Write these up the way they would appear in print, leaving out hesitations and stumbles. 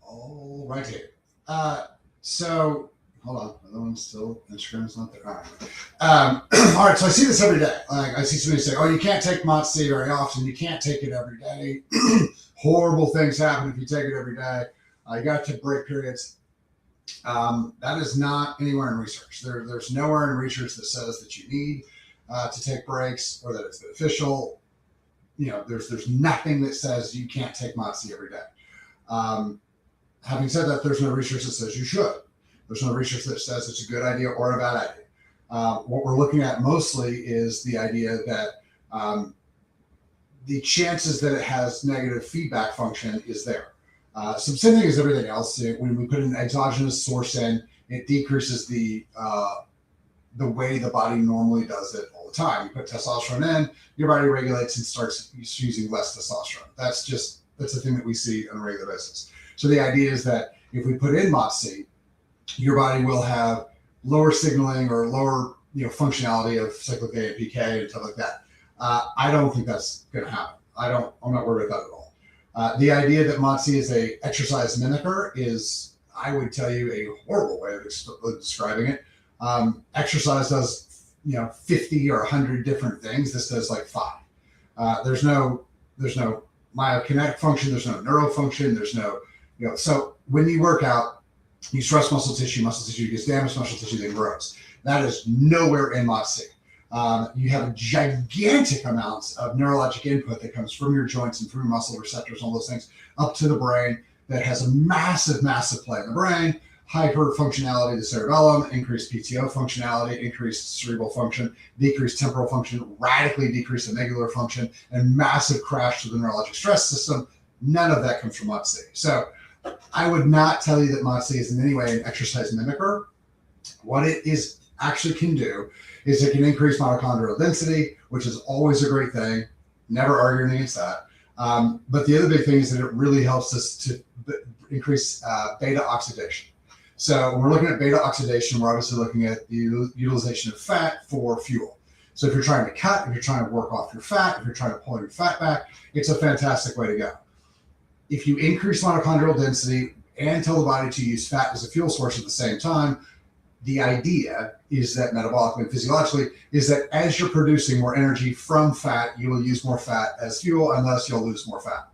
All righty. So hold on, another one's still Instagram's not there. All right. All right. So I see this every day. Like I see somebody say, "Oh, you can't take MOTSc very often. You can't take it every day. Horrible things happen if you take it every day. You got to take break periods." That is not anywhere in research. There's nowhere in research that says that you need to take breaks or that it's beneficial. There's nothing that says you can't take MOTSc every day. Having said that, there's no research that says you should. There's no research that says it's a good idea or a bad idea. What we're looking at mostly is the idea that the chances that it has negative feedback function is there. Same thing as everything else. When we put an exogenous source in, it decreases the way the body normally does it all the time. You put testosterone in, your body regulates and starts using less testosterone. That's a thing that we see on a regular basis. So the idea is that if we put in MOTSc, your body will have lower signaling or lower functionality of cyclic AMPK and stuff like that. I don't think that's going to happen. I'm not worried about that at all. The idea that MOTSc is a exercise mimicker is, I would tell you, a horrible way of describing it. Exercise does 50 or 100 different things. This does like 5. There's no myokinetic function. There's no neuro function. There's no so when you work out, you stress muscle tissue gets damaged, muscle tissue then grows. That is nowhere in MOTSc. You have gigantic amounts of neurologic input that comes from your joints and from your muscle receptors, all those things, up to the brain that has a massive, massive play in the brain, hyper functionality of the cerebellum, increased PTO functionality, increased cerebral function, decreased temporal function, radically decreased amygdala function, and massive crash to the neurologic stress system. None of that comes from MOTSc. So I would not tell you that MOTSc is in any way an exercise mimicker. What it is actually can do is it can increase mitochondrial density, which is always a great thing. Never arguing against that. But the other big thing is that it really helps us to increase beta oxidation. So when we're looking at beta oxidation, we're obviously looking at the utilization of fat for fuel. So if you're trying to cut, if you're trying to work off your fat, if you're trying to pull your fat back, it's a fantastic way to go. If you increase mitochondrial density and tell the body to use fat as a fuel source at the same time, the idea is that metabolically and physiologically is that as you're producing more energy from fat, you will use more fat as fuel, and thus you'll lose more fat.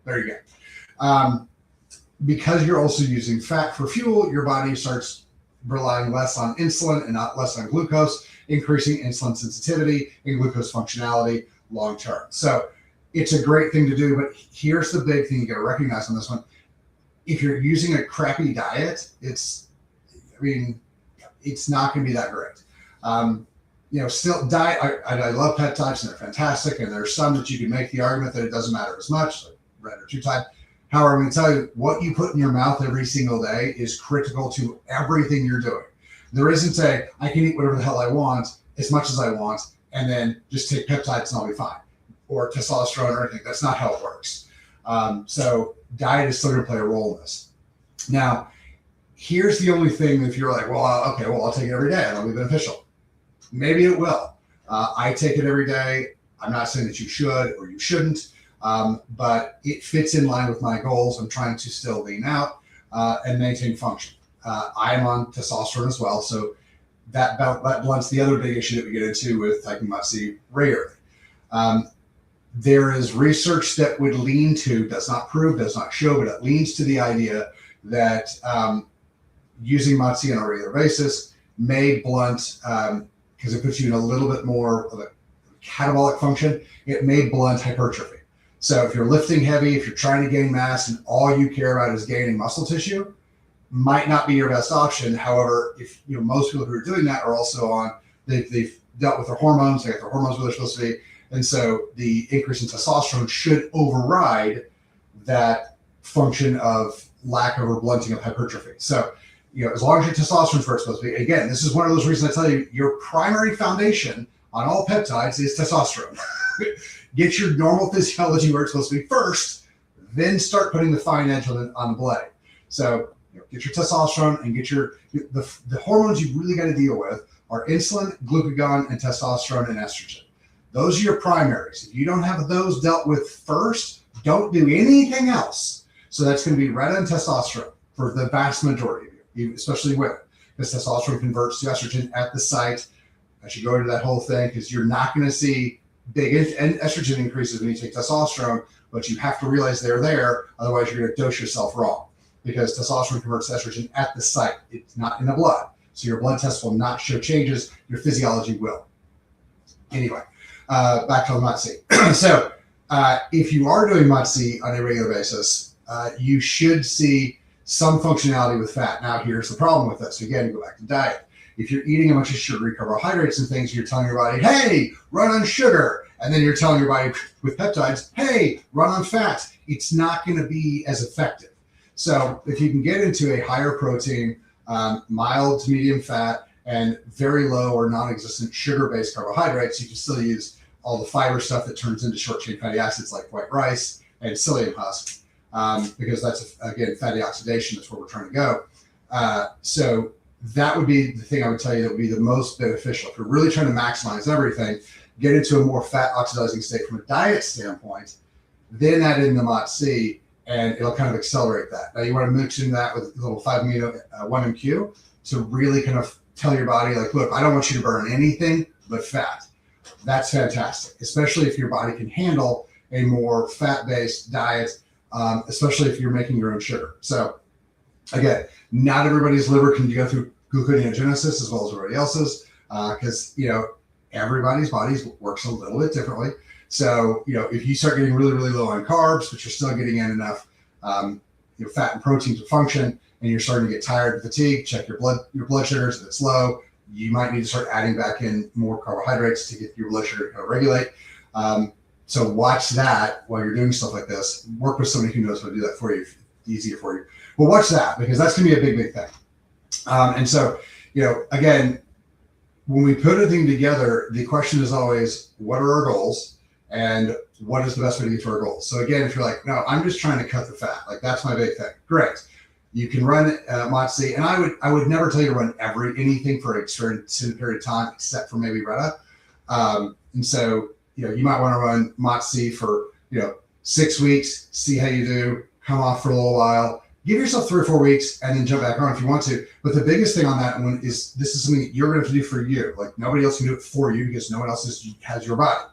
There you go. Because you're also using fat for fuel, your body starts relying less on insulin and not less on glucose, increasing insulin sensitivity and glucose functionality long term. So it's a great thing to do, but here's the big thing you got to recognize on this one. If you're using a crappy diet, it's not going to be that great. Still diet, I love peptides and they're fantastic. And there's some that you can make the argument that it doesn't matter as much, like red or two-type. However, I'm going to tell you, what you put in your mouth every single day is critical to everything you're doing. There isn't I can eat whatever the hell I want, as much as I want, and then just take peptides and I'll be fine. Or testosterone or anything. That's not how it works. So diet is still going to play a role in this. Now, here's the only thing. If you're like, I'll take it every day and it'll be beneficial. Maybe it will. I take it every day. I'm not saying that you should or you shouldn't, but it fits in line with my goals. I'm trying to still lean out and maintain function. I am on testosterone as well, so that blunts the other big issue that we get into with taking MOTSc regularly. There is research that would lean to, does not prove, does not show, but it leans to the idea that using MOTSc on a regular basis may blunt, because it puts you in a little bit more of a catabolic function, it may blunt hypertrophy. So if you're lifting heavy, if you're trying to gain mass and all you care about is gaining muscle tissue, might not be your best option. However, if most people who are doing that are also they've dealt with their hormones, they got their hormones where they're supposed to be. And so the increase in testosterone should override that function of lack of or blunting of hypertrophy. So, as long as your testosterone is where it's supposed to be, again, this is one of those reasons I tell you, your primary foundation on all peptides is testosterone. Get your normal physiology where it's supposed to be first, then start putting the fine edge on the blade. So, get your testosterone and get the hormones you really got to deal with are insulin, glucagon, and testosterone and estrogen. Those are your primaries. If you don't have those dealt with first, don't do anything else. So that's going to be Retta and testosterone for the vast majority of you, especially women, because testosterone converts to estrogen at the site. I should go into that whole thing because you're not going to see big estrogen increases when you take testosterone, but you have to realize they're there. Otherwise, you're going to dose yourself wrong because testosterone converts to estrogen at the site. It's not in the blood. So your blood test will not show changes. Your physiology will. Anyway, back to the MOTSc. So if you are doing MOTSc on a regular basis, you should see some functionality with fat. Now, here's the problem with this. Again, go back to diet. If you're eating a bunch of sugary carbohydrates and things, you're telling your body, hey, run on sugar. And then you're telling your body with peptides, hey, run on fat. It's not going to be as effective. So if you can get into a higher protein, mild to medium fat, and very low or non-existent sugar-based carbohydrates, you can still use all the fiber stuff that turns into short-chain fatty acids like white rice and psyllium husk, because that's, again, fatty oxidation. That's where we're trying to go. So that would be the thing I would tell you that would be the most beneficial. If you're really trying to maximize everything, get into a more fat oxidizing state from a diet standpoint, then add in the MOTSc, and it'll kind of accelerate that. Now you want to mix in that with a little 5-amino 1-MQ to really kind of tell your body, like, look, I don't want you to burn anything but fat. That's fantastic, especially if your body can handle a more fat-based diet, especially if you're making your own sugar. So again, not everybody's liver can go through gluconeogenesis as well as everybody else's, because, everybody's body works a little bit differently. So, if you start getting really, really low on carbs, but you're still getting in enough, fat and protein to function, and you're starting to get tired and fatigued, check your blood sugars. If it's low, you might need to start adding back in more carbohydrates to get your blood sugar to kind of regulate. So watch that while you're doing stuff like this. Work with somebody who knows how to do that for you, easier for you. Well, watch that, because that's going to be a big, big thing. And so, again, when we put a thing together, the question is always, what are our goals and what is the best way to get to our goals? So again, if you're like, no, I'm just trying to cut the fat, like that's my big thing. Great. You can run MOTSc, and I would never tell you to run anything for an extended period of time, except for maybe Retta. And so, you might want to run MOTSc for, 6 weeks, see how you do, come off for a little while, give yourself 3 or 4 weeks, and then jump back on if you want to. But the biggest thing on that one is this is something that you're going to have to do for you. Like nobody else can do it for you because no one else has your body.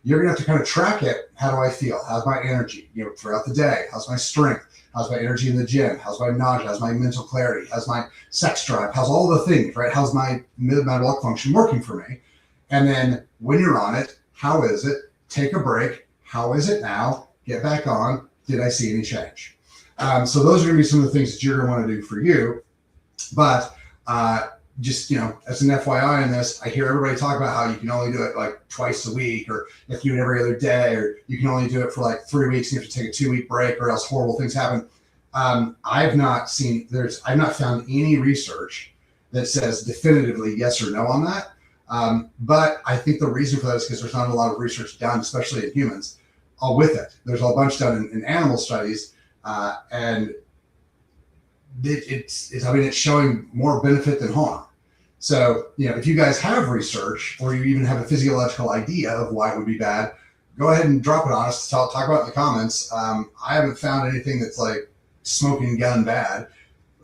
You're going to have to kind of track it. How do I feel? How's my energy, throughout the day? How's my strength? How's my energy in the gym? How's my nausea? How's my mental clarity? How's my sex drive? How's all the things, right? How's my metabolic function working for me? And then when you're on it, how is it? Take a break. How is it now? Get back on. Did I see any change? So those are going to be some of the things that you're going to want to do for you. But just, as an FYI in this, I hear everybody talk about how you can only do it like twice a week, or if you do it every other day, or you can only do it for like 3 weeks and you have to take a 2-week break or else horrible things happen. I've not found any research that says definitively yes or no on that. But I think the reason for that is because there's not a lot of research done, especially in humans, with it. There's a bunch done in animal studies, and it's showing more benefit than harm. So, if you guys have research or you even have a physiological idea of why it would be bad, go ahead and drop it on us. Talk about it in the comments. I haven't found anything that's like smoking gun bad.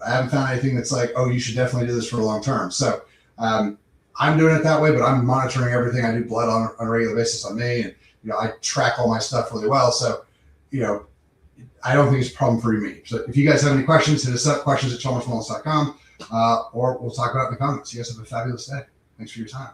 I haven't found anything that's like, oh, you should definitely do this for the long term. So I'm doing it that way, but I'm monitoring everything. I do blood on a regular basis on me, and I track all my stuff really well. So, I don't think it's a problem for me. So if you guys have any questions, hit us up, questions@chalmerswellness.com, or we'll talk about it in the comments. You guys have a fabulous day. Thanks for your time.